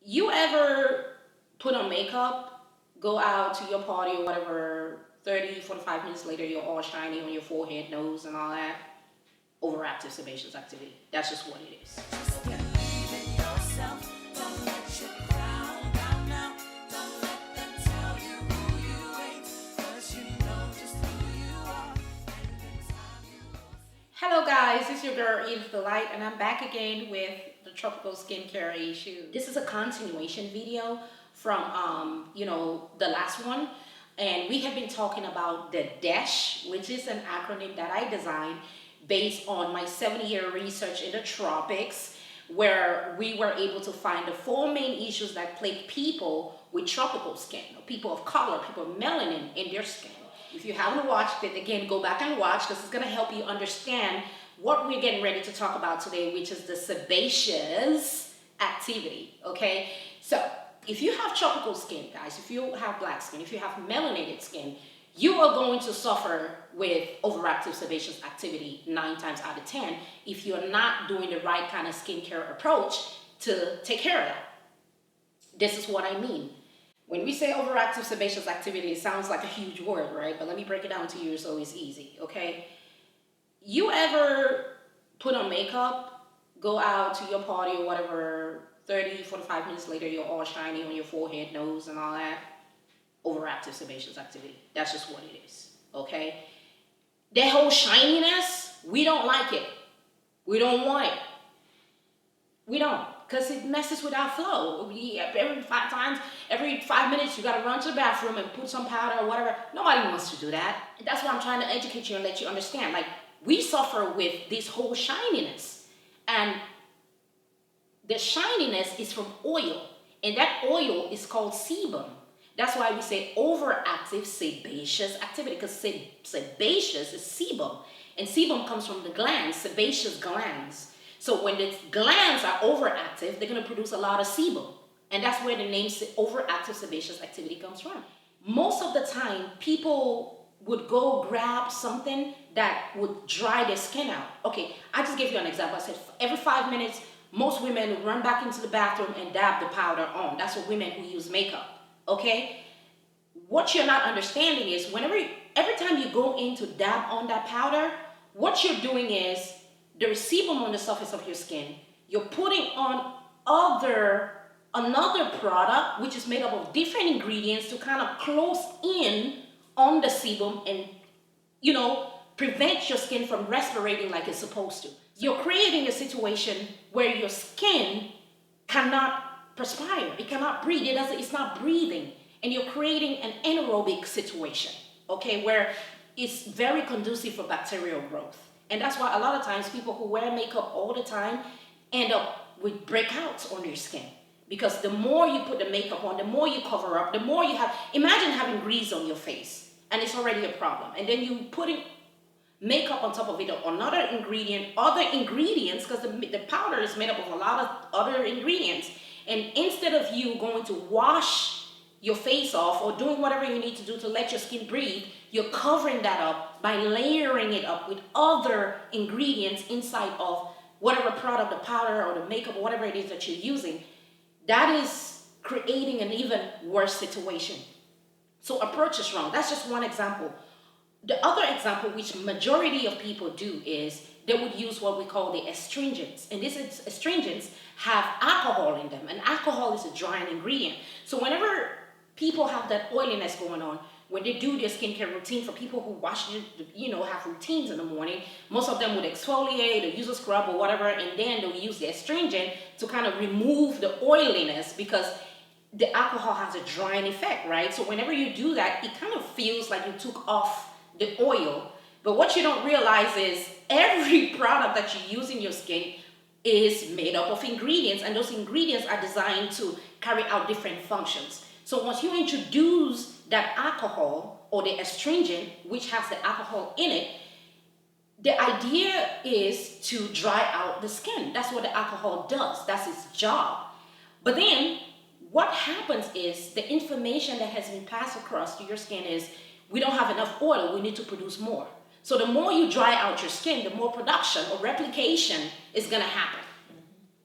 You ever put on makeup, go out to your party or whatever, 30, 45 minutes later, you're all shiny on your forehead, nose, and all that? Overactive sebaceous activity. That's just what it is. Okay? Hello guys, it's your girl Edith Delight, and I'm back again with the tropical skincare issue. This is a continuation video from the last one, and we have been talking about the DESH, which is an acronym that I designed based on my 7-year research in the tropics, where we were able to find the 4 main issues that plague people with tropical skin, people of color, people with melanin in their skin. If you haven't watched it, again, go back and watch, because it's going to help you understand what we're getting ready to talk about today, which is the sebaceous activity, okay? So if you have tropical skin, guys, if you have black skin, if you have melanated skin, you are going to suffer with overactive sebaceous activity 9 times out of 10 if you're not doing the right kind of skincare approach to take care of that. This is what I mean. When we say overactive sebaceous activity, it sounds like a huge word, right? But let me break it down to you so it's easy, okay? You ever put on makeup, go out to your party or whatever, 30, 45 minutes later, you're all shiny on your forehead, nose, and all that? Overactive sebaceous activity. That's just what it is, okay? That whole shininess, we don't like it. We don't want it. We don't, because it messes with our flow. Every 5 minutes, you got to run to the bathroom and put some powder or whatever. Nobody wants to do that. That's why I'm trying to educate you and let you understand. Like, we suffer with this whole shininess. And the shininess is from oil. And that oil is called sebum. That's why we say overactive sebaceous activity, because sebaceous is sebum. And sebum comes from the glands, sebaceous glands. So when the glands are overactive, they're going to produce a lot of sebum. And that's where the name overactive sebaceous activity comes from. Most of the time, people would go grab something that would dry their skin out. Okay, I just gave you an example. I said every 5 minutes, most women run back into the bathroom and dab the powder on. That's for women who use makeup, okay? What you're not understanding is every time you go in to dab on that powder, what you're doing is, there's sebum on the surface of your skin. You're putting on another product, which is made up of different ingredients to kind of close in on the sebum and, prevent your skin from respirating like it's supposed to. You're creating a situation where your skin cannot perspire. It cannot breathe. It's not breathing. And you're creating an anaerobic situation, okay, where it's very conducive for bacterial growth. And that's why a lot of times people who wear makeup all the time end up with breakouts on their skin. Because the more you put the makeup on, the more you cover up, the more you have. Imagine having grease on your face, and it's already a problem. And then you putting makeup on top of it, or other ingredients, because the powder is made up of a lot of other ingredients. And instead of you going to wash your face off or doing whatever you need to do to let your skin breathe, you're covering that up by layering it up with other ingredients inside of whatever product, the powder or the makeup or whatever it is that you're using. That is creating an even worse situation. So approach is wrong. That's just one example. The other example, which majority of people do, is they would use what we call the astringents. And these astringents have alcohol in them. And alcohol is a drying ingredient. So whenever people have that oiliness going on, when they do their skincare routine, for people who have routines in the morning, most of them would exfoliate or use a scrub or whatever, and then they'll use the astringent to kind of remove the oiliness, because the alcohol has a drying effect, right? So whenever you do that, it kind of feels like you took off the oil. But what you don't realize is every product that you use in your skin is made up of ingredients, and those ingredients are designed to carry out different functions. So once you introduce that alcohol or the astringent, which has the alcohol in it, the idea is to dry out the skin. That's what the alcohol does. That's its job. But then what happens is the information that has been passed across to your skin is, we don't have enough oil, we need to produce more. So the more you dry out your skin, the more production or replication is going to happen.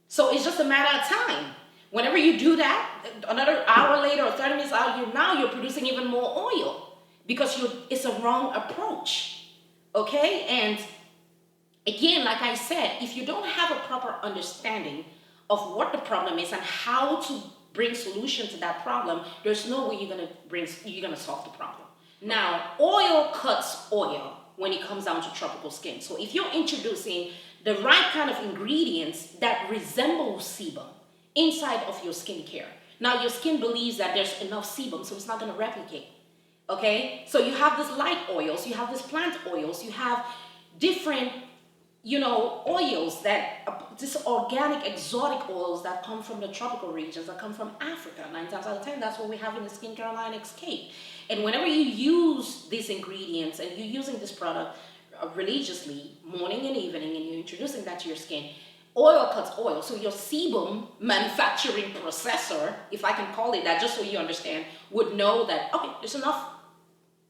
So it's just a matter of time. Whenever you do that, another hour later or 30 minutes out, you're producing even more oil because it's a wrong approach. Okay? And again, like I said, if you don't have a proper understanding of what the problem is and how to bring solution to that problem, there's no way you're gonna solve the problem. Now, oil cuts oil when it comes down to tropical skin. So if you're introducing the right kind of ingredients that resemble sebum inside of your skincare, now your skin believes that there's enough sebum, so it's not gonna replicate. Okay? So you have this light oils, you have this plant oils, you have different oils this organic exotic oils that come from the tropical regions, that come from Africa. 9 times out of 10, that's what we have in the skincare line XCAPE. And whenever you use these ingredients and you're using this product religiously, morning and evening, and you're introducing that to your skin, oil cuts oil. So your sebum manufacturing processor, if I can call it that, just so you understand, would know that, okay, there's enough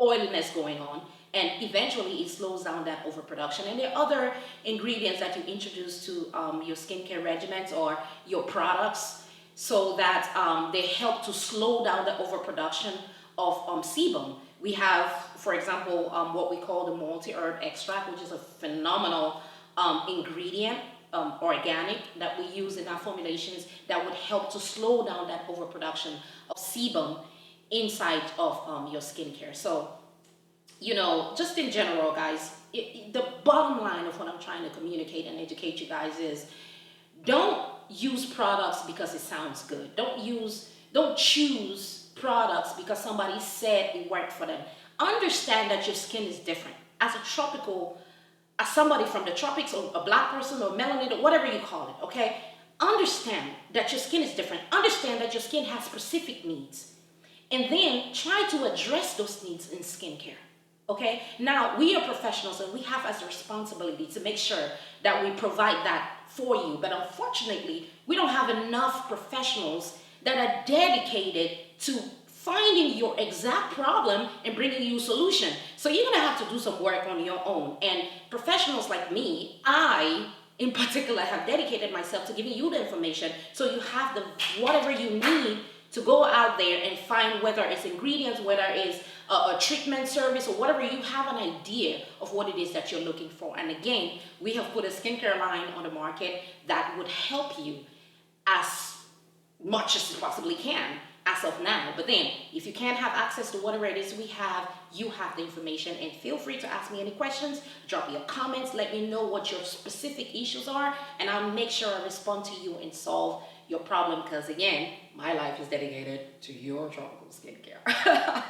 oiliness going on, and eventually it slows down that overproduction. And there are other ingredients that you introduce to your skincare regimens or your products so that they help to slow down the overproduction of sebum. We have, for example, what we call the multi-herb extract, which is a phenomenal ingredient, organic, that we use in our formulations that would help to slow down that overproduction of sebum inside of your skincare. So, just in general, guys, the bottom line of what I'm trying to communicate and educate you guys is, don't use products because it sounds good. Don't choose products because somebody said it worked for them. Understand that your skin is different. As somebody from the tropics, or a black person, or melanated, or whatever you call it, okay? Understand that your skin is different. Understand that your skin has specific needs. And then try to address those needs in skincare. Okay? Now, we are professionals and we have as a responsibility to make sure that we provide that for you. But unfortunately, we don't have enough professionals that are dedicated to finding your exact problem and bringing you a solution. So you're going to have to do some work on your own. And professionals like me, I in particular have dedicated myself to giving you the information so you have whatever you need to go out there and find, whether it's ingredients, whether it's a treatment service, or whatever, you have an idea of what it is that you're looking for. And again, we have put a skincare line on the market that would help you as much as you possibly can as of now. But then, if you can't have access to whatever it is we have, you have the information, and feel free to ask me any questions, drop me your comments, let me know what your specific issues are, and I'll make sure I respond to you and solve your problem, because again, my life is dedicated to your tropical skincare.